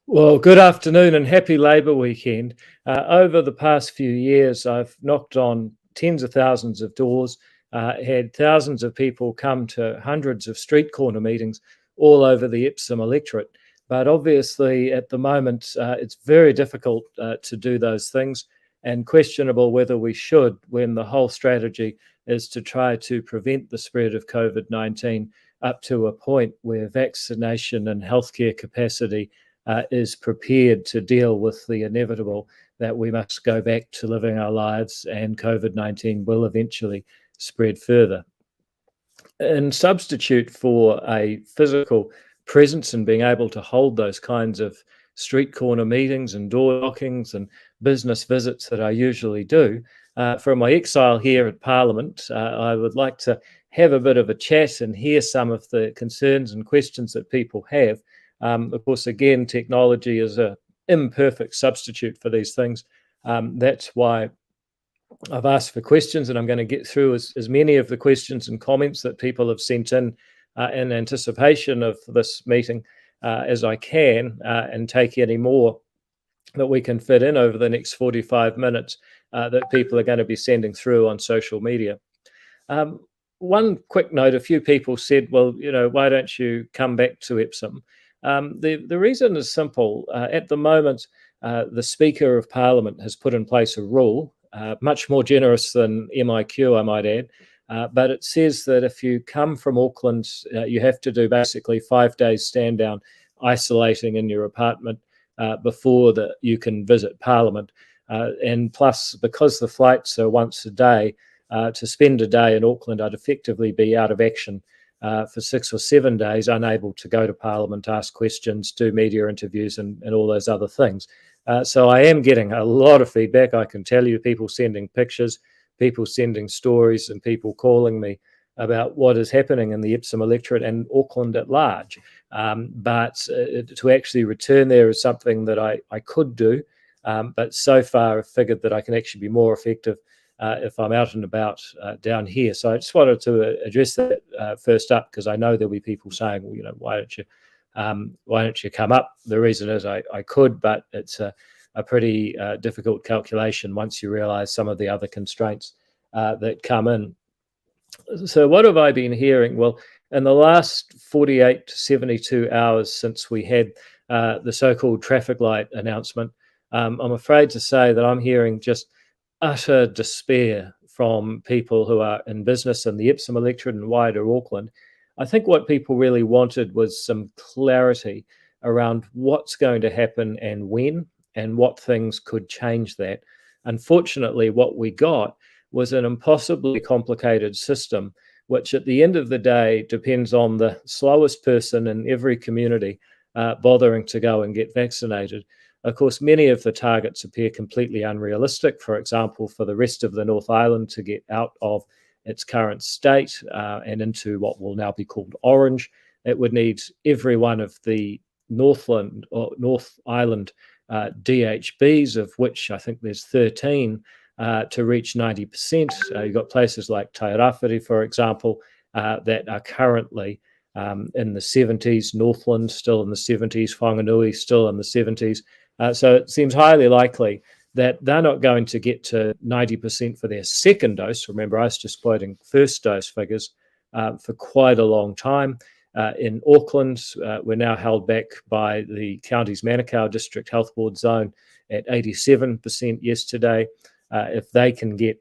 Well, good afternoon and happy Labour weekend. Over the past few years, I've knocked on tens of thousands of doors, had thousands of people come to hundreds of street corner meetings all over the Epsom electorate. But obviously, at the moment, it's very difficult to do those things and questionable whether we should when the whole strategy is to try to prevent the spread of COVID-19 up to a point where vaccination and healthcare capacity is prepared to deal with the inevitable that we must go back to living our lives and COVID-19 will eventually spread further. In substitute for a physical presence and being able to hold those kinds of street corner meetings and door knockings and business visits that I usually do, from my exile here at Parliament, I would like to have a bit of a chat and hear some of the concerns and questions that people have. Of course, again, technology is an imperfect substitute for these things. That's why I've asked for questions, and I'm going to get through as many of the questions and comments that people have sent in anticipation of this meeting as I can, and take any more that we can fit in over the next 45 minutes that people are going to be sending through on social media. Um, One quick note, a few people said, well, why don't you come back to Epsom? The reason is simple. At the moment, the Speaker of Parliament has put in place a rule, much more generous than MIQ, I might add, but it says that if you come from Auckland, you have to do basically 5 days stand down, isolating in your apartment before you can visit Parliament. And plus, because the flights are once a day, to spend a day in Auckland, I'd effectively be out of action for 6 or 7 days, unable to go to Parliament, ask questions, do media interviews, and all those other things. So I am getting a lot of feedback. I can tell you, people sending pictures, people sending stories, and people calling me about what is happening in the Epsom electorate and Auckland at large. But to actually return there is something that I could do. But so far, I've figured that I can actually be more effective if I'm out and about down here. So I just wanted to address that first up, because I know there'll be people saying, well, why don't you come up? The reason is I could, but it's a pretty difficult calculation once you realize some of the other constraints that come in. So what have I been hearing? Well, in the last 48 to 72 hours since we had the so-called traffic light announcement, I'm afraid to say that I'm hearing just utter despair from people who are in business in the Epsom electorate and wider Auckland. I think what people really wanted was some clarity around what's going to happen and when, and what things could change that. Unfortunately, what we got was an impossibly complicated system, which at the end of the day depends on the slowest person in every community bothering to go and get vaccinated. Of course, many of the targets appear completely unrealistic. For example, for the rest of the North Island to get out of its current state and into what will now be called orange, it would need every one of the North Island DHBs, of which I think there's 13, to reach 90%. You've got places like Tairāwhiti, for example, that are currently in the 70s, Northland still in the 70s, Whanganui still in the 70s. So it seems highly likely that they're not going to get to 90% for their second dose. Remember, I was just quoting first dose figures for quite a long time. In Auckland, we're now held back by the county's Manukau District Health Board zone at 87% yesterday. If they can get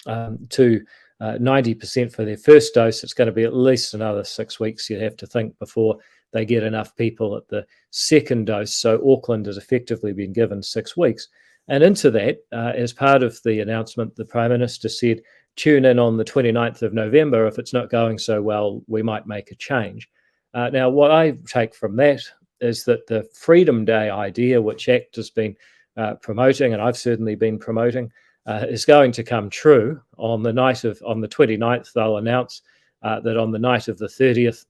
to 90% for their first dose, it's going to be at least another 6 weeks, you'd have to think, before they get enough people at the second dose. So Auckland has effectively been given 6 weeks. And into that, as part of the announcement, the Prime Minister said, tune in on the 29th of November. If it's not going so well, we might make a change. Now, what I take from that is that the Freedom Day idea, which ACT has been promoting, and I've certainly been promoting, is going to come true. On the 29th, they'll announce that on the night of the 30th,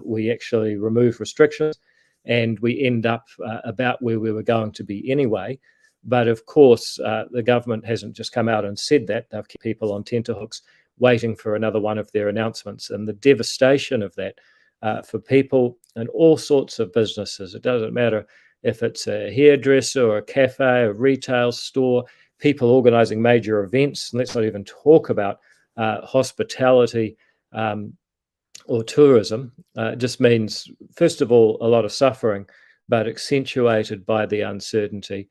we actually remove restrictions and we end up about where we were going to be anyway. But of course, the government hasn't just come out and said that. They've kept people on tenterhooks waiting for another one of their announcements. And the devastation of that for people and all sorts of businesses. It doesn't matter if it's a hairdresser or a cafe, a retail store, people organizing major events. And let's not even talk about hospitality or tourism. Just means, first of all, a lot of suffering, but accentuated by the uncertainty.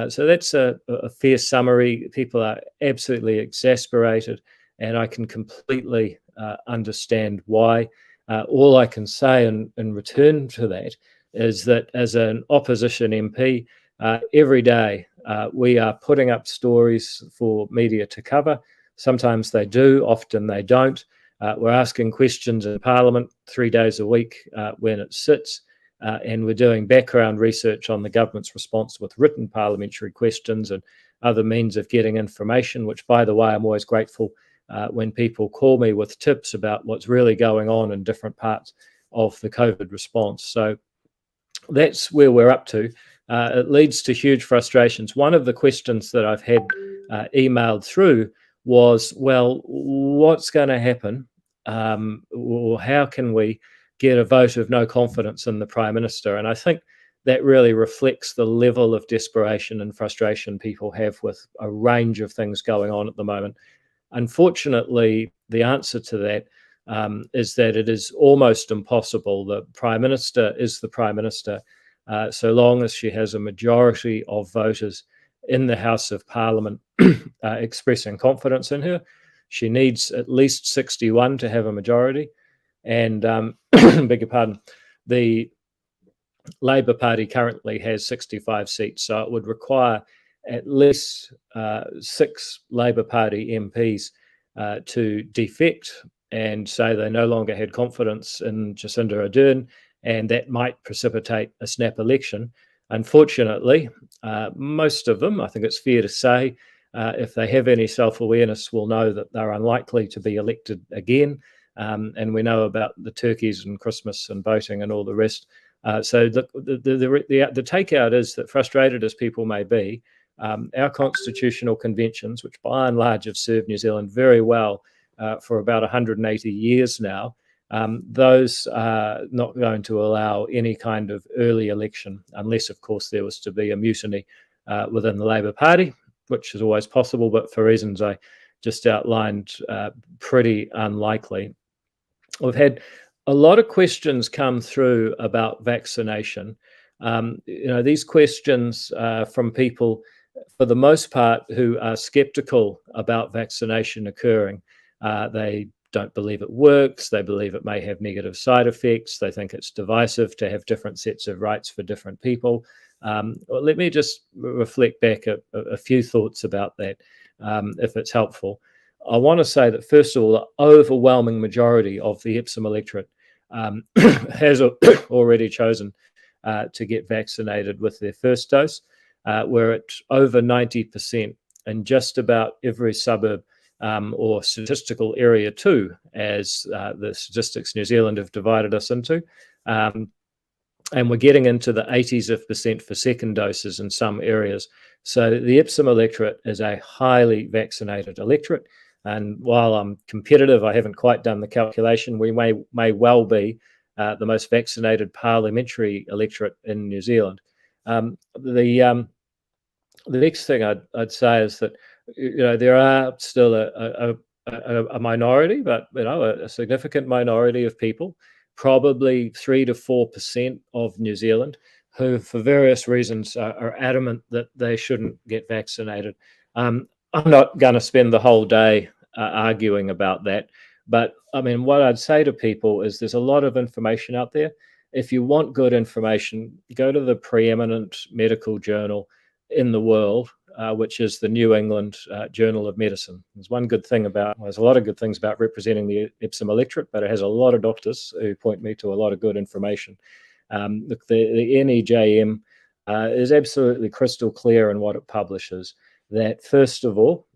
So that's a fair summary. People are absolutely exasperated, and I can completely understand why. All I can say in return to that is that as an opposition MP, every day we are putting up stories for media to cover. Sometimes they do, often they don't. We're asking questions in Parliament 3 days a week when it sits, and we're doing background research on the government's response with written parliamentary questions and other means of getting information, which, by the way, I'm always grateful when people call me with tips about what's really going on in different parts of the COVID response. So that's where we're up to. It leads to huge frustrations. One of the questions that I've had emailed through was, well, what's going to happen, or how can we get a vote of no confidence in the Prime Minister? And I think that really reflects the level of desperation and frustration people have with a range of things going on at the moment. Unfortunately, the answer to that is that it is almost impossible. The Prime Minister is the Prime Minister so long as she has a majority of voters in the House of Parliament expressing confidence in her. She needs at least 61 to have a majority. And beg your pardon, the Labor Party currently has 65 seats, so it would require at least 6 Labor Party MPs to defect and say they no longer had confidence in Jacinda Ardern, and that might precipitate a snap election. Unfortunately, most of them, I think it's fair to say, if they have any self-awareness, will know that they're unlikely to be elected again. And we know about the turkeys and Christmas and voting and all the rest. So the takeout is that, frustrated as people may be, our constitutional conventions, which by and large have served New Zealand very well for about 180 years now, those are not going to allow any kind of early election, unless, of course, there was to be a mutiny within the Labor Party, which is always possible, but for reasons I just outlined, pretty unlikely. We've had a lot of questions come through about vaccination. These questions from people, for the most part, who are skeptical about vaccination occurring. They don't believe it works. They believe it may have negative side effects. They think it's divisive to have different sets of rights for different people. Well, let me just reflect back a few thoughts about that, if it's helpful. I want to say that, first of all, the overwhelming majority of the Epsom electorate has already chosen to get vaccinated with their first dose. We're at over 90% in just about every suburb or statistical area too, as the Statistics New Zealand have divided us into. And we're getting into the 80% for second doses in some areas. So the Epsom electorate is a highly vaccinated electorate. And while I'm competitive, I haven't quite done the calculation. We may well be the most vaccinated parliamentary electorate in New Zealand. The next thing I'd say is that there are still a minority, but a significant minority of people, probably 3 to 4% of New Zealand, who, for various reasons, are adamant that they shouldn't get vaccinated. I'm not going to spend the whole day arguing about that, but I mean, what I'd say to people is there's a lot of information out there. If you want good information, go to the preeminent medical journal in the world, which is the New England Journal of Medicine. There's a lot of good things about representing the Epsom electorate, but it has a lot of doctors who point me to a lot of good information. The NEJM is absolutely crystal clear in what it publishes. That, first of all,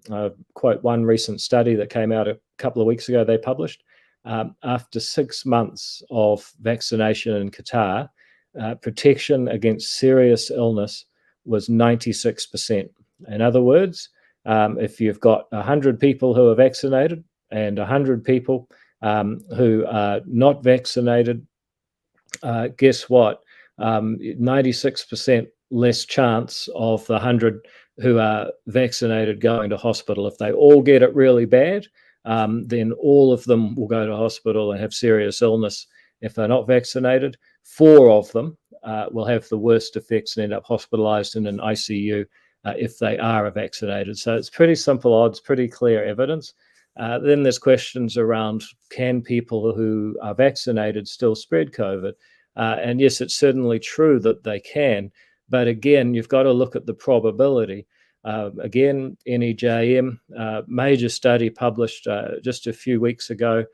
quote one recent study that came out a couple of weeks ago, they published, after 6 months of vaccination in Qatar, protection against serious illness was 96%. In other words, if you've got 100 people who are vaccinated and 100 people who are not vaccinated, guess what? 96% less chance of the 100 who are vaccinated going to hospital. If they all get it really bad, then all of them will go to hospital and have serious illness. If they're not vaccinated, 4 of them will have the worst effects and end up hospitalized in an ICU if they are vaccinated. So it's pretty simple odds, pretty clear evidence. Then there's questions around, can people who are vaccinated still spread COVID? And yes, it's certainly true that they can. But again, you've got to look at the probability. Again, NEJM, major study published just a few weeks ago,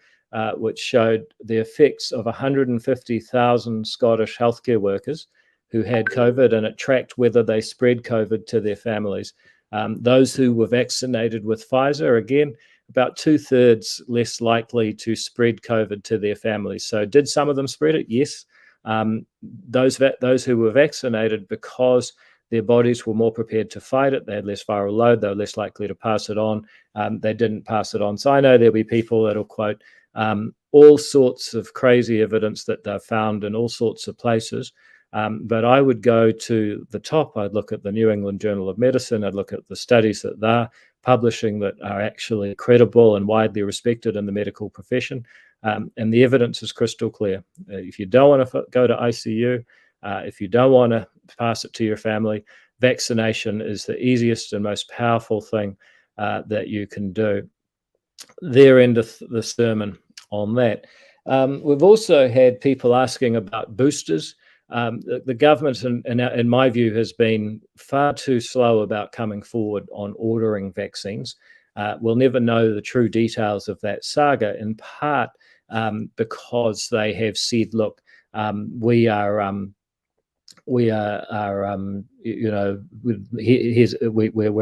which showed the effects of 150,000 Scottish healthcare workers who had COVID, and it tracked whether they spread COVID to their families. Those who were vaccinated with Pfizer, again, about 2/3 less likely to spread COVID to their families. So did some of them spread it? Yes. Those who were vaccinated, because their bodies were more prepared to fight it, they had less viral load, they were less likely to pass it on, they didn't pass it on. So I know there'll be people that'll quote all sorts of crazy evidence that they've found in all sorts of places. But I would go to the top. I'd look at the New England Journal of Medicine. I'd look at the studies that they're publishing that are actually credible and widely respected in the medical profession. And the evidence is crystal clear. If you don't want to go to ICU, if you don't want to pass it to your family, vaccination is the easiest and most powerful thing that you can do. There endeth the sermon on that. We've also had people asking about boosters. The government, in my view, has been far too slow about coming forward on ordering vaccines. We'll never know the true details of that saga, in part because they have said, look, we're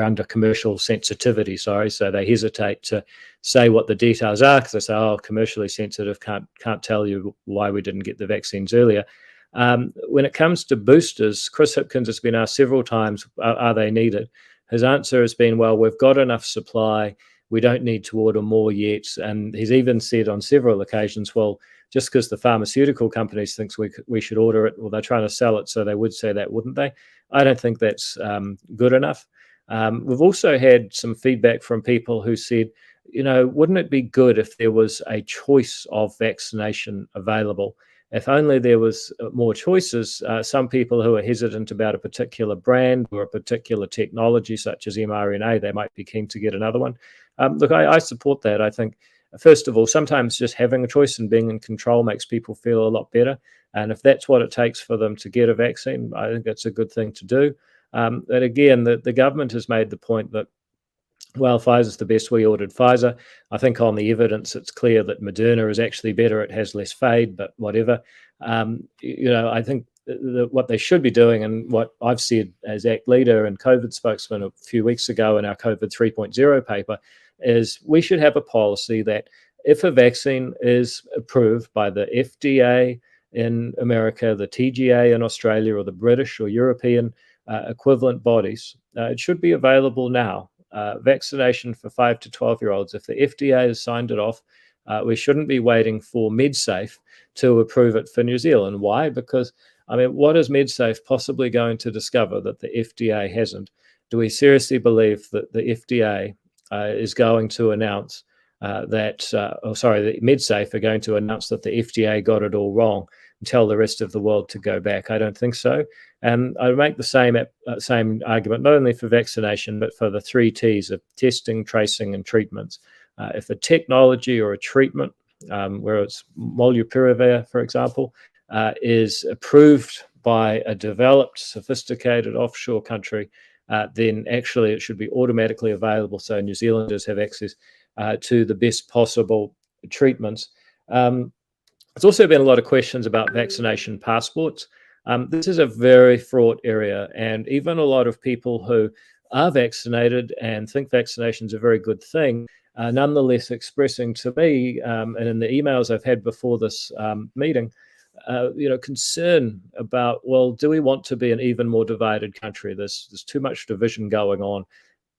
under commercial sensitivity, so they hesitate to say what the details are, because they say, oh, commercially sensitive, can't tell you why we didn't get the vaccines earlier. When it comes to boosters, Chris Hipkins has been asked several times, are they needed? His answer has been, well, we've got enough supply. We don't need to order more yet. And he's even said on several occasions, well, just because the pharmaceutical companies think we should order it, well, they're trying to sell it, so they would say that, wouldn't they? I don't think that's good enough. We've also had some feedback from people who said, wouldn't it be good if there was a choice of vaccination available? If only there was more choices. Some people who are hesitant about a particular brand or a particular technology, such as mRNA, they might be keen to get another one. Look, I support that. I think, first of all, sometimes just having a choice and being in control makes people feel a lot better. And if that's what it takes for them to get a vaccine, I think that's a good thing to do. But again, the government has made the point that, well, Pfizer's the best. We ordered Pfizer. I think on the evidence, it's clear that Moderna is actually better. It has less fade, but whatever. I think what they should be doing, and what I've said as ACT leader and COVID spokesman a few weeks ago in our COVID 3.0 paper, is we should have a policy that if a vaccine is approved by the FDA in America, the TGA in Australia, or the British or European equivalent bodies, it should be available now. Vaccination for 5 to 12-year-olds. If the FDA has signed it off, we shouldn't be waiting for MedSafe to approve it for New Zealand. Why? Because, what is MedSafe possibly going to discover that the FDA hasn't? Do we seriously believe that the FDA is going to announce that MedSafe are going to announce that the FDA got it all wrong and tell the rest of the world to go back? I don't think so. And I make the same argument, not only for vaccination, but for the 3 T's of testing, tracing, and treatments. If a technology or a treatment, where it's molnupiravir, for example, is approved by a developed, sophisticated offshore country, then actually it should be automatically available, so New Zealanders have access to the best possible treatments. There's also been a lot of questions about vaccination passports. This is a very fraught area, and even a lot of people who are vaccinated and think vaccination is a very good thing, nonetheless expressing to me, and in the emails I've had before this meeting, concern about, well, do we want to be an even more divided country? There's too much division going on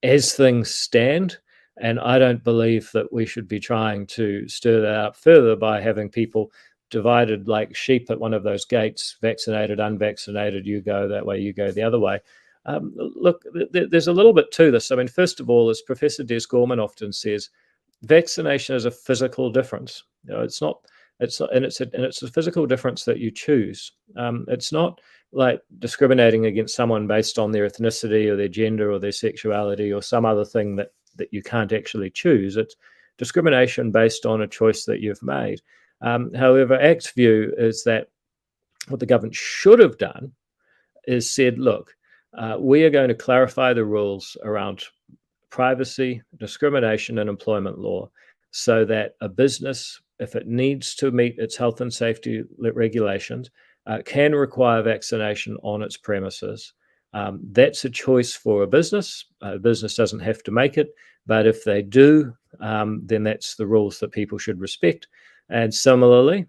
as things stand. And I don't believe that we should be trying to stir that up further by having people divided like sheep at one of those gates, vaccinated, unvaccinated, you go that way, you go the other way. Look, there's a little bit to this. I mean, first of all, as Professor Des Gorman often says, vaccination is a physical difference. It's not, and it's a physical difference that you choose. It's not like discriminating against someone based on their ethnicity or their gender or their sexuality or some other thing that you can't actually choose. It's discrimination based on a choice that you've made. However, ACT's view is that what the government should have done is said, look, we are going to clarify the rules around privacy, discrimination, and employment law so that a business, if it needs to meet its health and safety regulations, can require vaccination on its premises. That's a choice for a business. A business doesn't have to make it, but if they do, then that's the rules that people should respect. And similarly,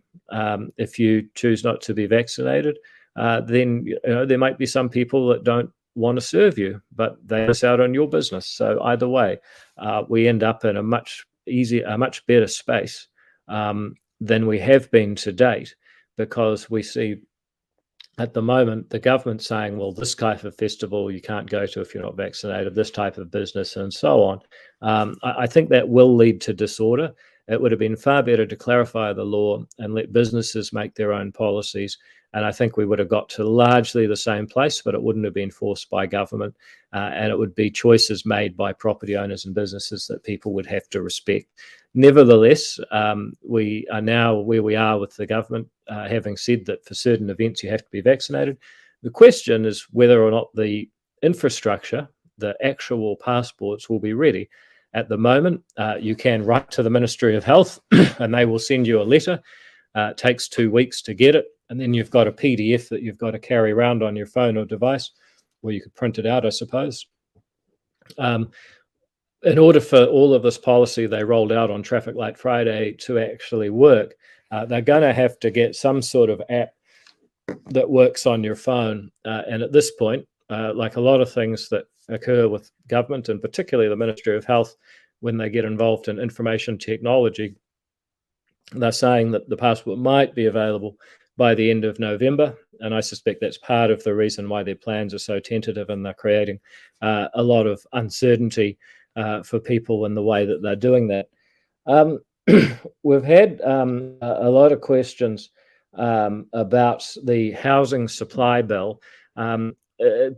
if you choose not to be vaccinated, then there might be some people that don't want to serve you, but they miss out on your business. So either way, we end up in a much better space than we have been to date, because we see at the moment the government saying, well, this type of festival you can't go to if you're not vaccinated, this type of business, and so on. I think that will lead to disorder. It would have been far better to clarify the law and let businesses make their own policies. And I think we would have got to largely the same place, but it wouldn't have been forced by government. And it would be choices made by property owners and businesses that people would have to respect. Nevertheless, we are now where we are with the government, having said that for certain events you have to be vaccinated. The question is whether or not the infrastructure, the actual passports, will be ready. At the moment, you can write to the Ministry of Health and they will send you a letter. It takes 2 weeks to get it. And then you've got a PDF that you've got to carry around on your phone or device, or you could print it out, I suppose. In order for all of this policy they rolled out on Traffic Light Friday to actually work, they're going to have to get some sort of app that works on your phone. And at this point, like a lot of things that occur with government, and particularly the Ministry of Health, when they get involved in information technology, they're saying that the passport might be available by the end of November. And I suspect that's part of the reason why their plans are so tentative, and they're creating a lot of uncertainty for people in the way that they're doing that. We've had a lot of questions about the housing supply bill.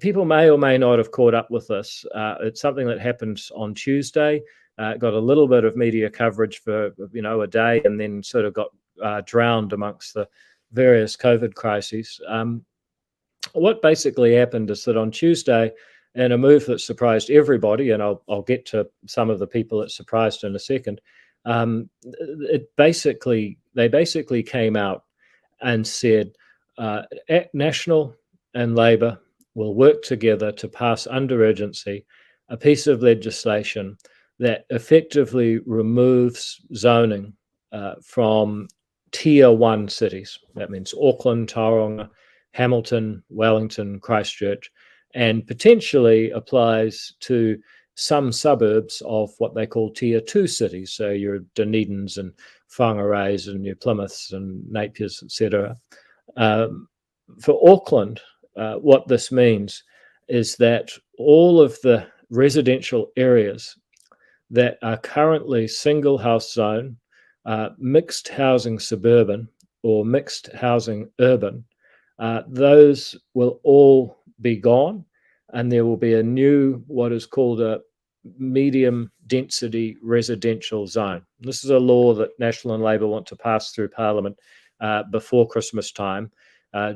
People may or may not have caught up with this. It's something that happened on Tuesday. Got a little bit of media coverage for a day, and then sort of got drowned amongst the various COVID crises. What basically happened is that on Tuesday, in a move that surprised everybody, and I'll get to some of the people it surprised in a second, they basically came out and said National and Labor will work together to pass under urgency a piece of legislation that effectively removes zoning from Tier 1 cities. That means Auckland, Tauranga, Hamilton, Wellington, Christchurch, and potentially applies to some suburbs of what they call Tier 2 cities. So your Dunedins and Whangareis and your Plymouths and Napiers, etc. For Auckland, what this means is that all of the residential areas that are currently single house zone, mixed housing suburban, or mixed housing urban, those will all be gone, and there will be a new, what is called a medium density residential zone. This is a law that National and Labor want to pass through Parliament before Christmas time,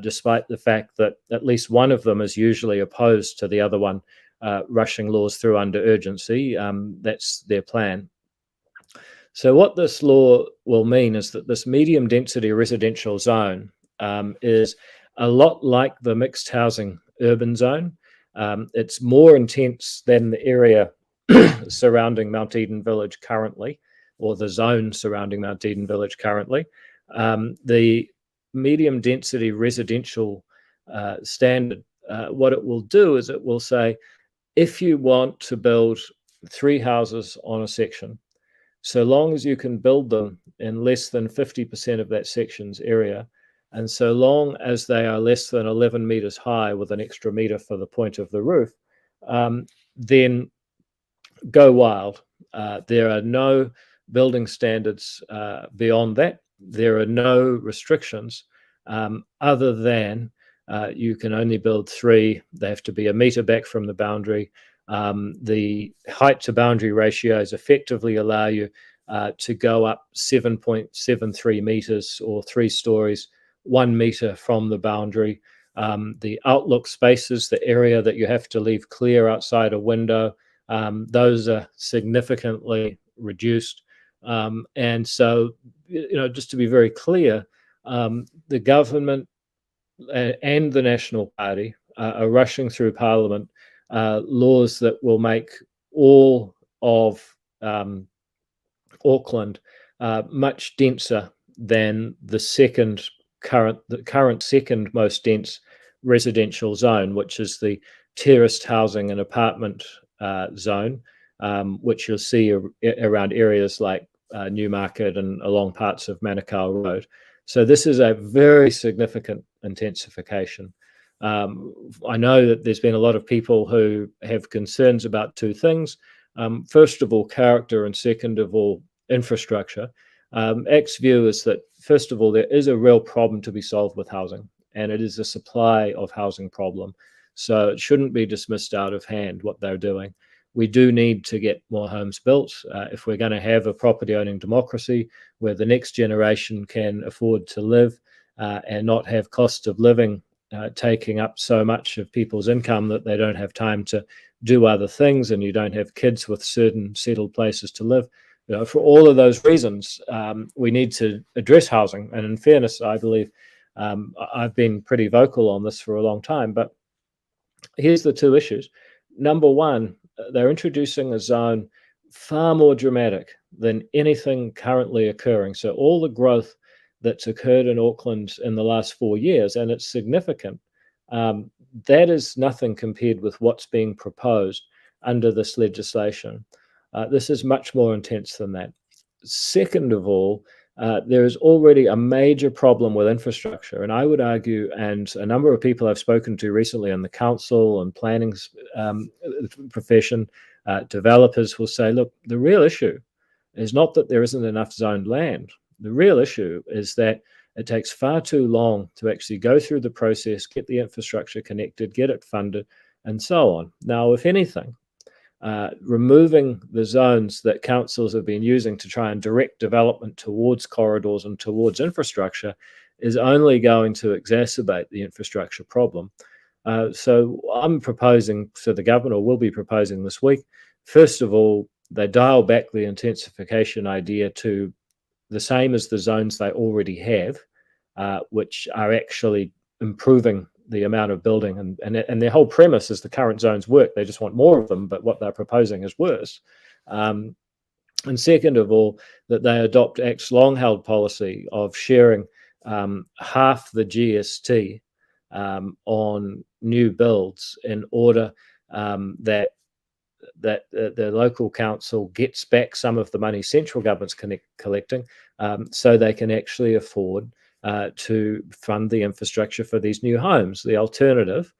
despite the fact that at least one of them is usually opposed to the other one rushing laws through under urgency. That's their plan. So what this law will mean is that this medium density residential zone is a lot like the mixed housing urban zone. It's more intense than the area surrounding Mount Eden Village currently, or the zone surrounding Mount Eden Village currently. The medium density residential standard, what it will do is it will say, if you want to build 3 houses on a section, so long as you can build them in less than 50% of that section's area, and so long as they are less than 11 meters high with an extra meter for the point of the roof, then go wild. There are no building standards beyond that. There are no restrictions other than you can only build 3. They have to be a meter back from the boundary. The height to boundary ratios effectively allow you to go up 7.73 meters or 3 stories, 1 meter from the boundary. The outlook spaces, the area that you have to leave clear outside a window, those are significantly reduced. And so, just to be very clear, the government and the National Party are rushing through Parliament laws that will make all of Auckland much denser than the current second most dense residential zone, which is the terraced housing and apartment zone, which you'll see around areas like Newmarket and along parts of Manukau Road. So this is a very significant intensification. I know that there's been a lot of people who have concerns about 2 things. First of all, character, and second of all, infrastructure. ACT's view is that, first of all, there is a real problem to be solved with housing, and it is a supply of housing problem. So it shouldn't be dismissed out of hand what they're doing. We do need to get more homes built if we're going to have a property owning democracy where the next generation can afford to live and not have cost of living taking up so much of people's income that they don't have time to do other things, and you don't have kids with certain settled places to live. For all of those reasons, we need to address housing. And in fairness, I believe I've been pretty vocal on this for a long time, but here's the 2 issues. Number one, they're introducing a zone far more dramatic than anything currently occurring. So all the growth that's occurred in Auckland in the last 4 years, and it's significant, that is nothing compared with what's being proposed under this legislation. This is much more intense than that. Second of all, there is already a major problem with infrastructure, and I would argue, and a number of people I've spoken to recently in the council and planning profession, developers will say, look, the real issue is not that there isn't enough zoned land. The real issue is that it takes far too long to actually go through the process, get the infrastructure connected, get it funded, and so on. Now, if anything, removing the zones that councils have been using to try and direct development towards corridors and towards infrastructure is only going to exacerbate the infrastructure problem. So I'm proposing, so the government will be proposing this week, first of all, they dial back the intensification idea to the same as the zones they already have, which are actually improving the amount of building, and their whole premise is the current zones work. They just want more of them, but what they're proposing is worse. And second of all, that they adopt ACT's long-held policy of sharing half the GST on new builds in order that the local council gets back some of the money central government's collecting, so they can actually afford to fund the infrastructure for these new homes. The alternative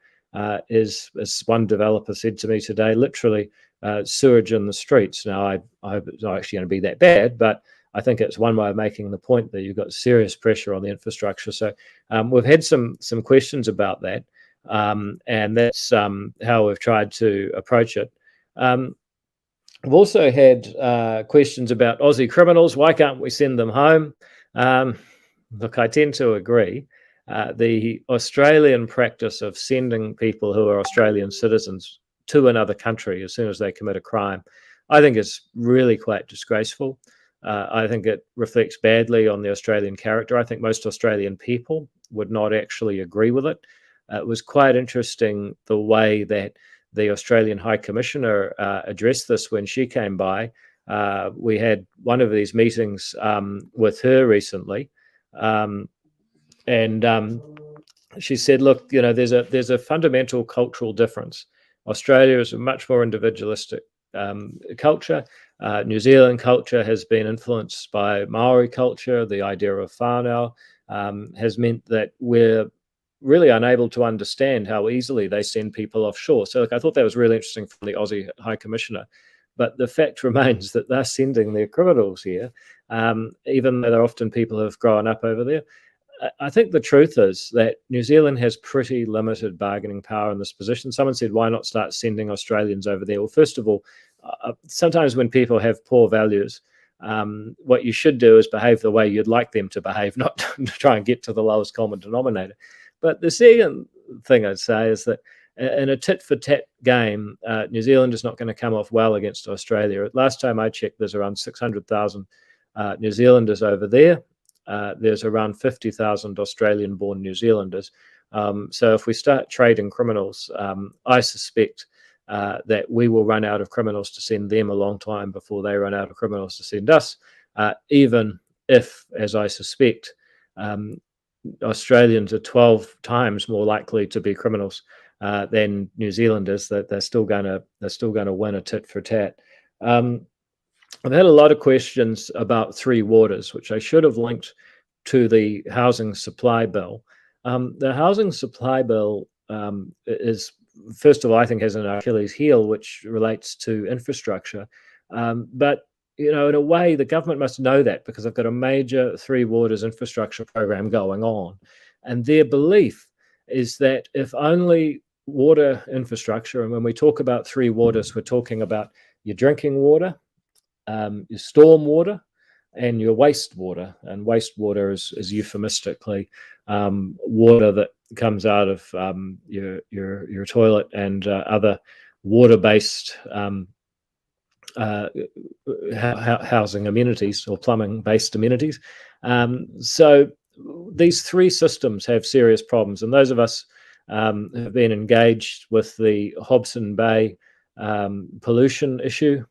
is, as one developer said to me today, literally sewage in the streets. Now, I hope it's not actually going to be that bad, but I think it's one way of making the point that you've got serious pressure on the infrastructure. So we've had some questions about that, and that's how we've tried to approach it. We've also had questions about Aussie criminals. Why can't we send them home? Look, I tend to agree. The Australian practice of sending people who are Australian citizens to another country as soon as they commit a crime, I think is really quite disgraceful. I think it reflects badly on the Australian character. I think most Australian people would not actually agree with it. It was quite interesting the way that the Australian High Commissioner addressed this when she came by. We had one of these meetings with her recently, and she said, look, there's a fundamental cultural difference. Australia is a much more individualistic culture. New Zealand culture has been influenced by Maori culture. The idea of whānau has meant that we're really unable to understand how easily they send people offshore. So I thought that was really interesting from the Aussie High Commissioner. But the fact remains that they're sending their criminals here, even though they're often people who have grown up over there. I think the truth is that New Zealand has pretty limited bargaining power in this position. Someone said, why not start sending Australians over there? Well, first of all, sometimes when people have poor values, what you should do is behave the way you'd like them to behave, not try and get to the lowest common denominator. But the second thing I'd say is that in a tit-for-tat game, New Zealand is not going to come off well against Australia. Last time I checked, there's around 600,000 New Zealanders over there. There's around 50,000 Australian-born New Zealanders. So if we start trading criminals, I suspect that we will run out of criminals to send them a long time before they run out of criminals to send us, even if, as I suspect, Australians are 12 times more likely to be criminals than New Zealanders. That they're still going to win a tit for tat. I've had a lot of questions about Three Waters, which I should have linked to the housing supply bill. The housing supply bill is, first of all, I think has an Achilles heel, which relates to infrastructure. But in a way, the government must know that because they've got a major Three Waters infrastructure program going on. And their belief is that if only water infrastructure, and when we talk about Three Waters, we're talking about your drinking water, your storm water, and your wastewater. And wastewater is euphemistically water that comes out of your toilet and other water-based housing amenities or plumbing-based amenities. So these three systems have serious problems, and those of us who have been engaged with the Hobson Bay pollution issue,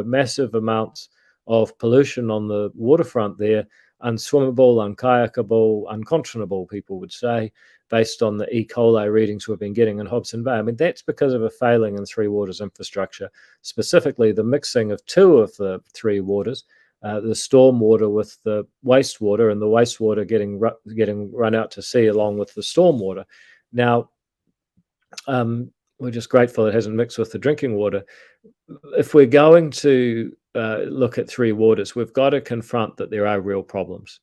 massive amounts of pollution on the waterfront there, unswimmable, unkayakable, unconscionable, people would say, based on the E. coli readings we've been getting in Hobson Bay. I mean, that's because of a failing in Three Waters infrastructure, specifically the mixing of two of the Three Waters, the storm water with the wastewater, and the wastewater getting run out to sea along with the storm water. Now, we're just grateful it hasn't mixed with the drinking water. If we're going to look at Three Waters, we've got to confront that there are real problems.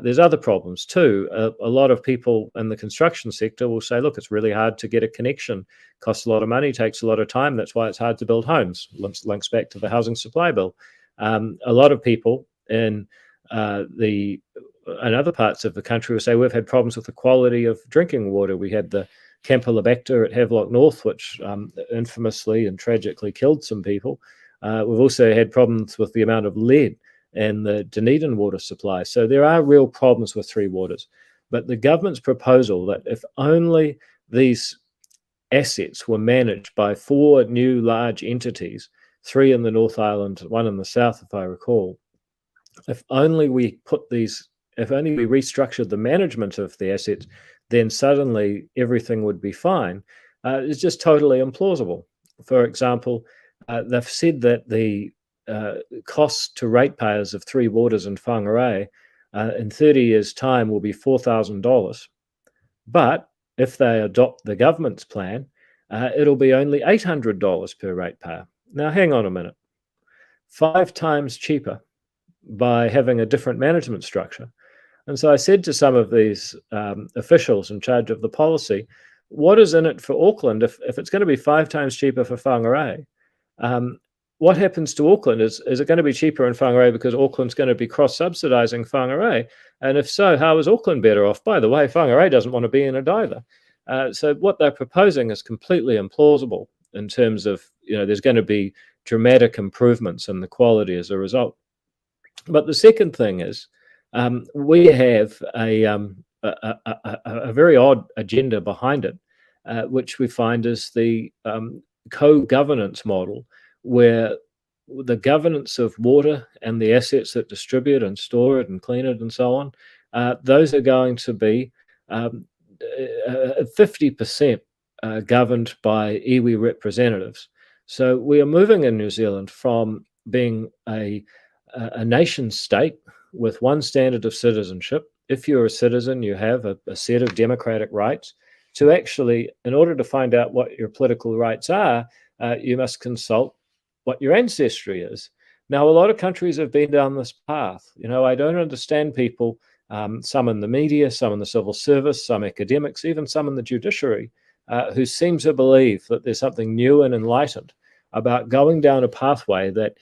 There's other problems too. A lot of people in the construction sector will say, look, it's really hard to get a connection, costs a lot of money, takes a lot of time. That's why it's hard to build homes. Links back to the housing supply bill. A lot of people in other parts of the country will say we've had problems with the quality of drinking water. We had the Campylobacter at Havelock North, which infamously and tragically killed some people. We've also had problems with the amount of lead in the Dunedin water supply. So there are real problems with Three Waters. But the government's proposal that if only these assets were managed by 4 new large entities, 3 in the North Island, 1 in the South, if I recall, if only we restructured the management of the assets, then suddenly everything would be fine. It's just totally implausible. For example, they've said that the cost to ratepayers of Three Waters and Whangarei in 30 years' time will be $4,000. But if they adopt the government's plan, it'll be only $800 per ratepayer. Now, hang on a minute. 5 times cheaper by having a different management structure. And so I said to some of these officials in charge of the policy, what is in it for Auckland if it's going to be 5 times cheaper for Whangarei? What happens to Auckland? Is it going to be cheaper in Whangarei because Auckland's going to be cross-subsidising Whangarei? And if so, how is Auckland better off? By the way, Whangarei doesn't want to be in it either. So what they're proposing is completely implausible in terms of, there's going to be dramatic improvements in the quality as a result. But the second thing is, we have a very odd agenda behind it, which we find is the co-governance model, where the governance of water and the assets that distribute and store it and clean it and so on, those are going to be 50% governed by iwi representatives. So we are moving in New Zealand from being a nation state with one standard of citizenship. If you're a citizen, you have a set of democratic rights. To actually, in order to find out what your political rights are, you must consult what your ancestry is. Now, a lot of countries have been down this path. I don't understand people, some in the media, some in the civil service, some academics, even some in the judiciary, who seem to believe that there's something new and enlightened about going down a pathway that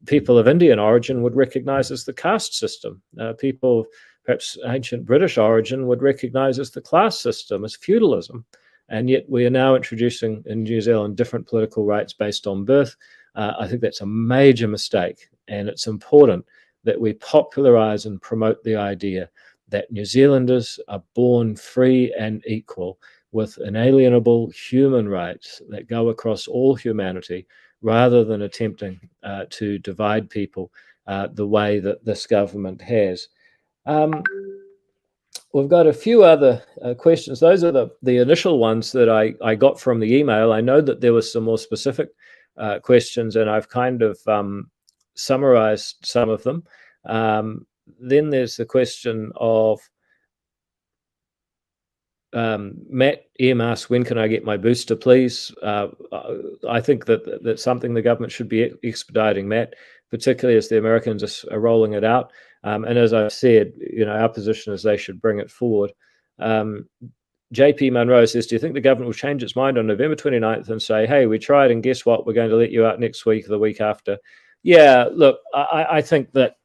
people of Indian origin would recognize as the caste system. People of perhaps ancient British origin would recognize as the class system, as feudalism. And yet we are now introducing in New Zealand different political rights based on birth. I think that's a major mistake. And it's important that we popularize and promote the idea that New Zealanders are born free and equal with inalienable human rights that go across all humanity, rather than attempting to divide people the way that this government has. We've got a few other questions. Those are the initial ones that I got from the email. I know that there were some more specific questions, and I've kind of summarized some of them. Then there's the question of Matt M asks, when can I get my booster, please? I think that's something the government should be expediting, Matt, particularly as the Americans are rolling it out. And as I've said, our position is they should bring it forward. JP Monroe says, do you think the government will change its mind on November 29th and say, hey, we tried and guess what? We're going to let you out next week or the week after? Yeah, look, I think that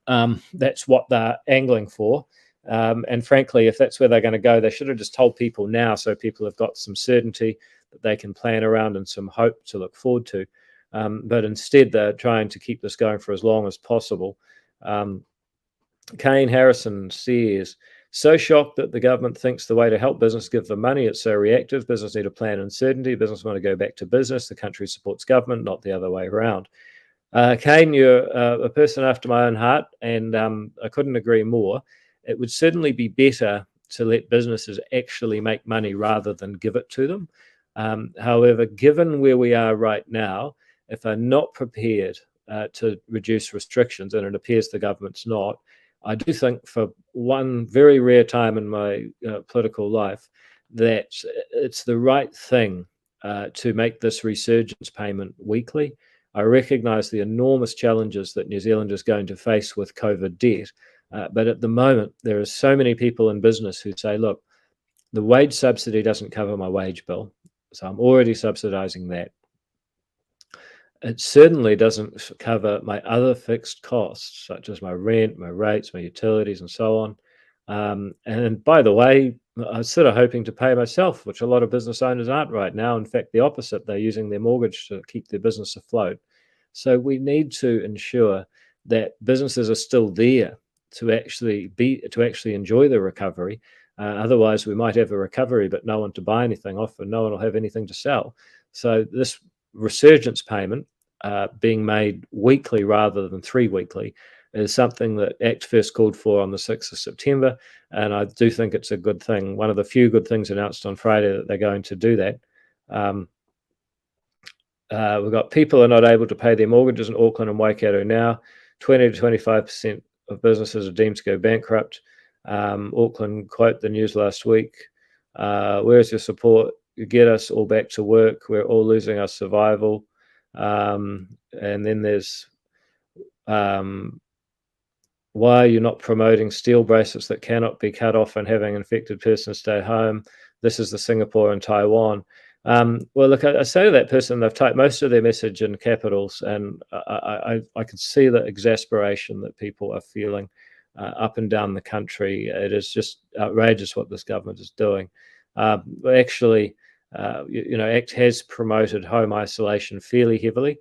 that's what they're angling for. And frankly, if that's where they're going to go, they should have just told people now, so people have got some certainty that they can plan around and some hope to look forward to. But instead, they're trying to keep this going for as long as possible. Kane Harrison says, so shocked that the government thinks the way to help business, give them money. It's so reactive. Business need a plan and certainty. Business want to go back to business. The country supports government, not the other way around. Kane, you're a person after my own heart, and I couldn't agree more. It would certainly be better to let businesses actually make money rather than give it to them. However, given where we are right now, if they're not prepared to reduce restrictions, and it appears the government's not, I do think for one very rare time in my political life that it's the right thing to make this resurgence payment weekly. I recognise the enormous challenges that New Zealand is going to face with COVID debt. But at the moment, there are so many people in business who say, look, the wage subsidy doesn't cover my wage bill, so I'm already subsidizing that. It certainly doesn't cover my other fixed costs, such as my rent, my rates, my utilities, and so on. And by the way, I was sort of hoping to pay myself, which a lot of business owners aren't right now. In fact, the opposite, they're using their mortgage to keep their business afloat. So we need to ensure that businesses are still there to actually enjoy the recovery. Otherwise, we might have a recovery, but no one to buy anything off, and no one will have anything to sell. So this resurgence payment being made weekly rather than 3 weekly is something that ACT first called for on the 6th of September, and I do think it's a good thing. One of the few good things announced on Friday that they're going to do that. We've got people are not able to pay their mortgages in Auckland and Waikato now. 20 to 25% of businesses are deemed to go bankrupt. Auckland, quote the news last week, where's your support? You get us all back to work. We're all losing our survival. And then there's why are you not promoting steel bracelets that cannot be cut off and having infected persons stay home? This is the Singapore and Taiwan. Well, look, I say to that person, they've typed most of their message in capitals, and I can see the exasperation that people are feeling up and down the country. It is just outrageous what this government is doing. Actually, ACT has promoted home isolation fairly heavily.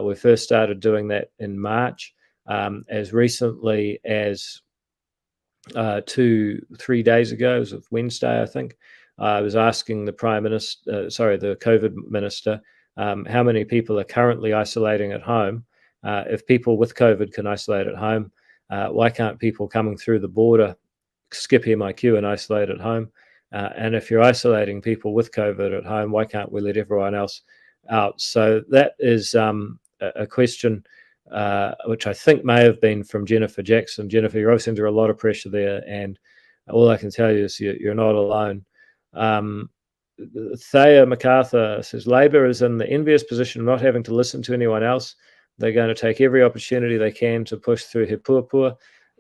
We first started doing that in March. As recently as 2-3 days ago, it was Wednesday, I think, I was asking the the COVID minister, how many people are currently isolating at home. If people with COVID can isolate at home, why can't people coming through the border skip MIQ and isolate at home? And if you're isolating people with COVID at home, why can't we let everyone else out. So that is a question which I think may have been from Jennifer Jackson. Jennifer, you're obviously under a lot of pressure there, and all I can tell you is you're not alone. Thea MacArthur says Labor is in the envious position of not having to listen to anyone else. They're going to take every opportunity they can to push through He Puapua.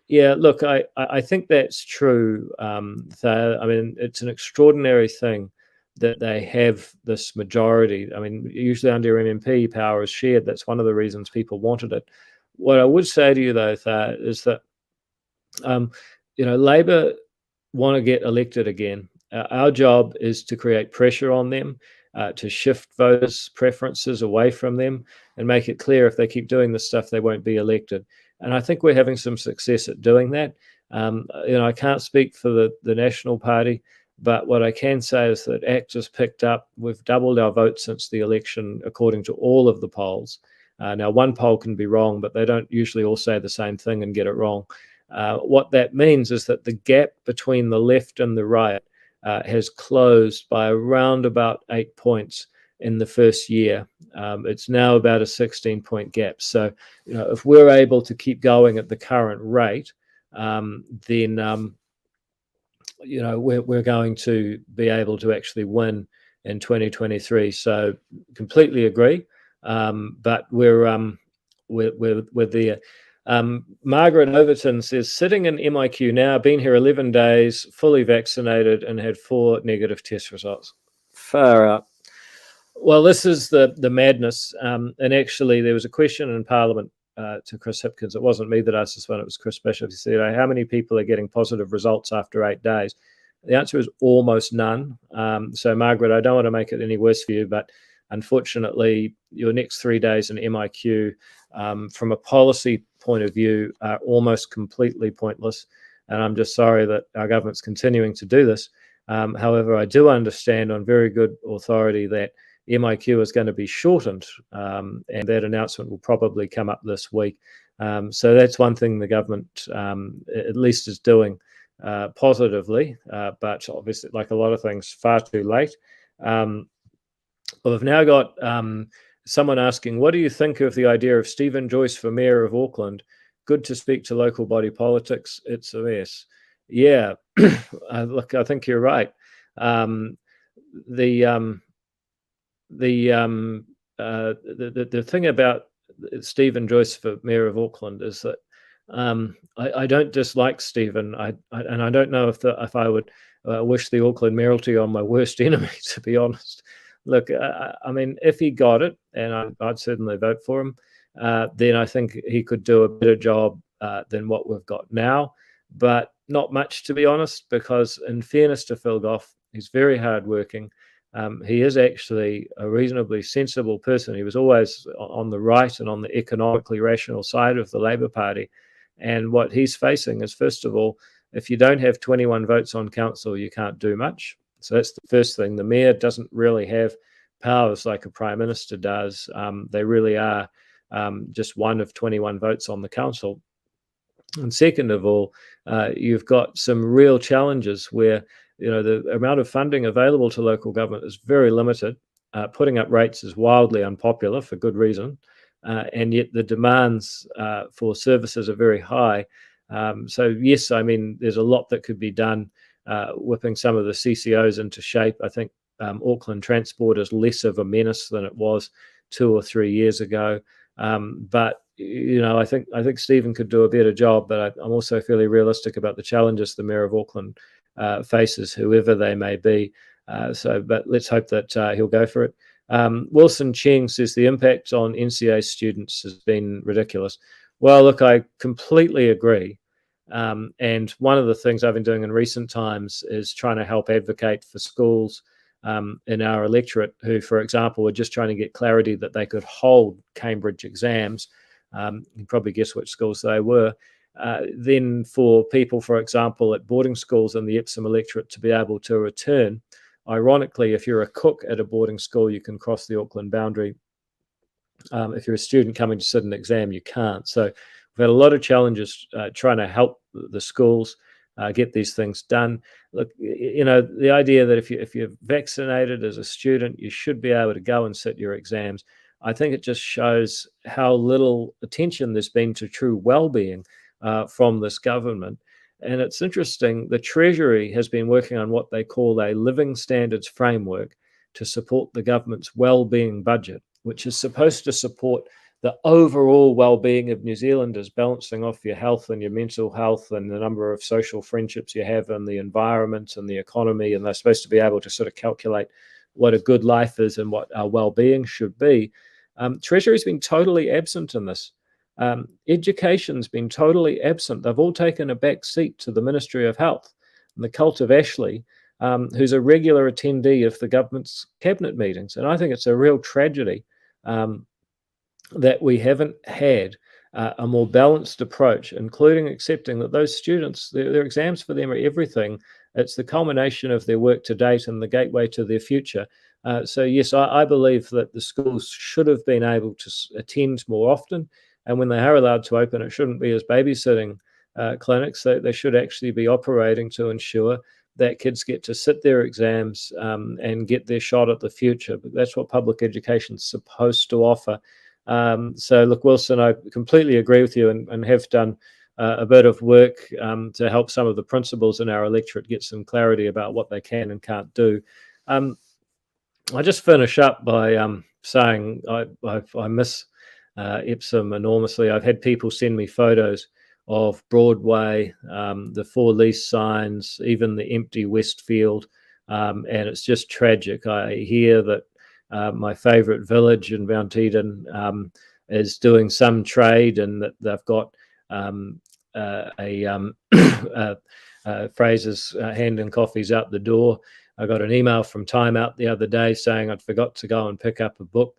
Yeah, look, I think that's true, Thea. I mean, it's an extraordinary thing that they have this majority. I mean, usually under MMP, power is shared. That's one of the reasons people wanted it. What I would say to you, though, Thea, is that, Labor want to get elected again. Our job is to create pressure on them, to shift voters' preferences away from them and make it clear if they keep doing this stuff, they won't be elected. And I think we're having some success at doing that. I can't speak for the National Party, but what I can say is that ACT has picked up. We've doubled our votes since the election, according to all of the polls. Now, one poll can be wrong, but they don't usually all say the same thing and get it wrong. What that means is that the gap between the left and the right has closed by around about 8 points in the first year. It's now about a 16-point gap. So, if we're able to keep going at the current rate, then we're going to be able to actually win in 2023. So, completely agree. But we're there. Margaret Overton says, sitting in MIQ now, been here 11 days, fully vaccinated, and had 4 negative test results. Far out. Well, this is the madness. And actually, there was a question in Parliament to Chris Hipkins. It wasn't me that asked this one. It was Chris Bishop. He said, how many people are getting positive results after 8 days? The answer is almost none. So, Margaret, I don't want to make it any worse for you, but unfortunately, your next 3 days in MIQ, from a policy point of view, are almost completely pointless. And I'm just sorry that our government's continuing to do this. However, I do understand on very good authority that MIQ is going to be shortened, and that announcement will probably come up this week. So that's one thing the government at least is doing positively, but obviously, like a lot of things, far too late. We've now got someone asking, what do you think of the idea of Stephen Joyce for Mayor of Auckland? Good to speak to local body politics. It's a mess. Yeah, look, I think you're right. The thing about Stephen Joyce for Mayor of Auckland is that I don't dislike Stephen. And I don't know if I would wish the Auckland mayoralty on my worst enemy, to be honest. Look, I mean, if he got it, and I'd certainly vote for him, then I think he could do a better job than what we've got now. But not much, to be honest, because in fairness to Phil Goff, he's very hardworking. He is actually a reasonably sensible person. He was always on the right and on the economically rational side of the Labour Party. And what he's facing is, first of all, if you don't have 21 votes on council, you can't do much. So that's the first thing. The mayor doesn't really have powers like a prime minister does. They really are just one of 21 votes on the council. And second of all, you've got some real challenges where the amount of funding available to local government is very limited. Putting up rates is wildly unpopular for good reason, and yet the demands for services are very high. So yes, I mean, there's a lot that could be done, whipping some of the CCOs into shape. I think Auckland Transport is less of a menace than it was 2 or 3 years ago. But I think Stephen could do a better job. But I'm also fairly realistic about the challenges the Mayor of Auckland faces, whoever they may be. But let's hope that he'll go for it. Wilson Cheng says the impact on NCA students has been ridiculous. Well, look, I completely agree. And one of the things I've been doing in recent times is trying to help advocate for schools in our electorate who, for example, were just trying to get clarity that they could hold Cambridge exams. You can probably guess which schools they were. Then for people, for example, at boarding schools in the Epsom electorate to be able to return. Ironically, if you're a cook at a boarding school, you can cross the Auckland boundary. If you're a student coming to sit an exam, you can't. So we've had a lot of challenges trying to help the schools. get these things done. Look, the idea that if you're vaccinated as a student, you should be able to go and sit your exams. I think it just shows how little attention there's been to true well-being from this government. And it's interesting, the Treasury has been working on what they call a living standards framework to support the government's well-being budget, which is supposed to support the overall well-being of New Zealanders, balancing off your health and your mental health and the number of social friendships you have and the environment and the economy. And they're supposed to be able to sort of calculate what a good life is and what our well-being should be. Treasury's been totally absent in this. Education's been totally absent. They've all taken a back seat to the Ministry of Health and the cult of Ashley, who's a regular attendee of the government's cabinet meetings. And I think it's a real tragedy that we haven't had a more balanced approach, including accepting that those students, their exams for them are everything. It's the culmination of their work to date and the gateway to their future. So yes, I believe that the schools should have been able to attend more often. And when they are allowed to open, it shouldn't be as babysitting clinics. They should actually be operating to ensure that kids get to sit their exams and get their shot at the future. But that's what public education is supposed to offer. So look, Wilson, I completely agree with you and have done a bit of work to help some of the principals in our electorate get some clarity about what they can and can't do. I just finish up by saying I miss Epsom enormously. I've had people send me photos of Broadway, the 4 lease signs, even the empty Westfield, and it's just tragic. I hear that my favourite village in Mount Eden is doing some trade, and that they've got Fraser's Hand and Coffee's out the door. I got an email from Time Out the other day saying I'd forgot to go and pick up a book.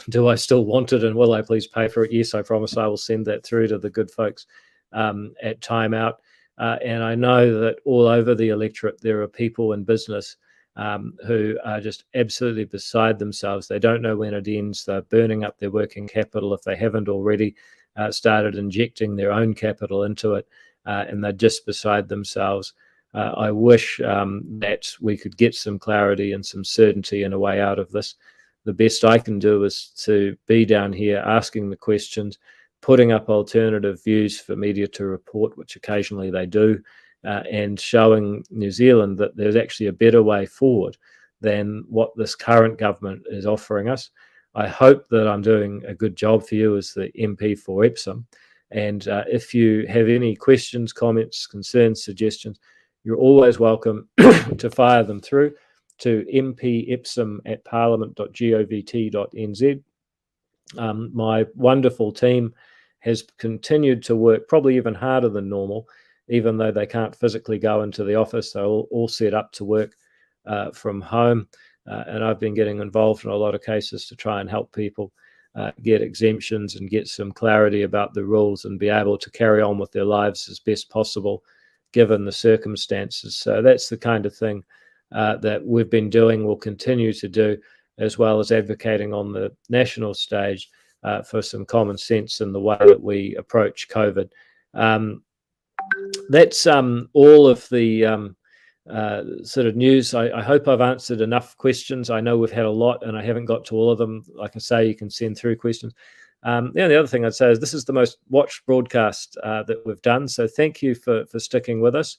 Do I still want it, and will I please pay for it? Yes, I promise I will send that through to the good folks at Time Out. And I know that all over the electorate there are people in business who are just absolutely beside themselves. They don't know when it ends. They're burning up their working capital if they haven't already started injecting their own capital into it, and they're just beside themselves. I wish that we could get some clarity and some certainty and a way out of this. The best I can do is to be down here asking the questions, putting up alternative views for media to report, which occasionally they do, and showing New Zealand that there's actually a better way forward than what this current government is offering us. I hope that I'm doing a good job for you as the MP for Epsom. And if you have any questions, comments, concerns, suggestions, you're always welcome to fire them through to mpepsom@parliament.govt.nz. My wonderful team has continued to work probably even harder than normal, even though they can't physically go into the office. They're all set up to work from home. And I've been getting involved in a lot of cases to try and help people get exemptions and get some clarity about the rules and be able to carry on with their lives as best possible given the circumstances. So that's the kind of thing that we've been doing, will continue to do, as well as advocating on the national stage for some common sense in the way that we approach COVID. That's all of the sort of news. I hope I've answered enough questions. I know we've had a lot and I haven't got to all of them. Like I say, you can send through questions. The only other thing I'd say is this is the most watched broadcast that we've done. So thank you for sticking with us.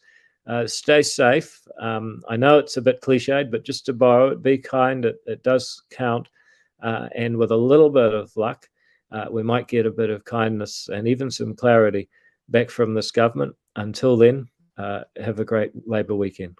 Stay safe. I know it's a bit cliched, but just to borrow it, be kind. It does count. And with a little bit of luck, we might get a bit of kindness and even some clarity back from this government. Until then, have a great Labour weekend.